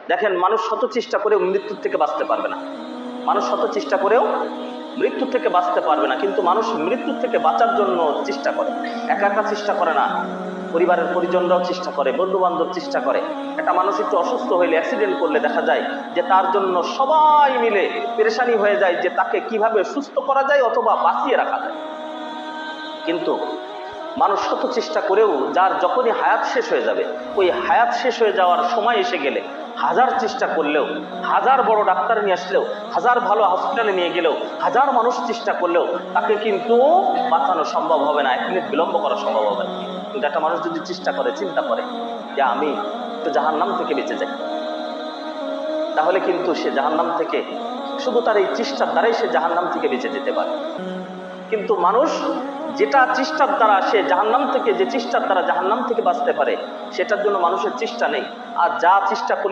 দেখেন, মানুষ শত চেষ্টা করেও মৃত্যুর থেকে বাঁচতে পারবে না। মানুষ শত চেষ্টা করেও মৃত্যু থেকে বাঁচতে পারবে না, কিন্তু মানুষ মৃত্যু থেকে বাঁচার জন্য চেষ্টা করে। একা একা চেষ্টা করে না, পরিবারের পরিজনরাও চেষ্টা করে, বন্ধু বান্ধব চেষ্টা করে। একটা মানুষ একটু অসুস্থ হইলে, অ্যাক্সিডেন্ট করলে দেখা যায় যে তার জন্য সবাই মিলে পেরেশানি হয়ে যায় যে তাকে কিভাবে সুস্থ করা যায় অথবা বাঁচিয়ে রাখা যায়। কিন্তু মানুষ শত চেষ্টা করেও যার যখনই হায়াত শেষ হয়ে যাবে, ওই হায়াত শেষ হয়ে যাওয়ার সময় এসে গেলে হাজার চেষ্টা করলেও, হাজার বড় ডাক্তার নিয়ে আসলেও, হাজার ভালো হসপিটালে নিয়ে গেলেও, হাজার মানুষ চেষ্টা করলেও তাকে কিন্তু বাঁচানো সম্ভব হবে না, 1 মিনিট বিলম্ব করা সম্ভব হবে না। কিন্তু একটা মানুষ যদি চেষ্টা করে, চিন্তা করে যে আমি একটু জাহান্নাম থেকে বেঁচে যাই, তাহলে কিন্তু সে জাহান্নাম থেকে, শুধু তার এই চেষ্টার দ্বারাই সে জাহান্নাম থেকে বেঁচে যেতে পারে। কিন্তু মানুষ যেটা চেষ্টার দ্বারা সে জাহান্নাম থেকে, যে চেষ্টার দ্বারা জাহান্নাম থেকে বাঁচতে পারে, সেটার জন্য মানুষের চেষ্টা নেই। আর যা চেষ্টা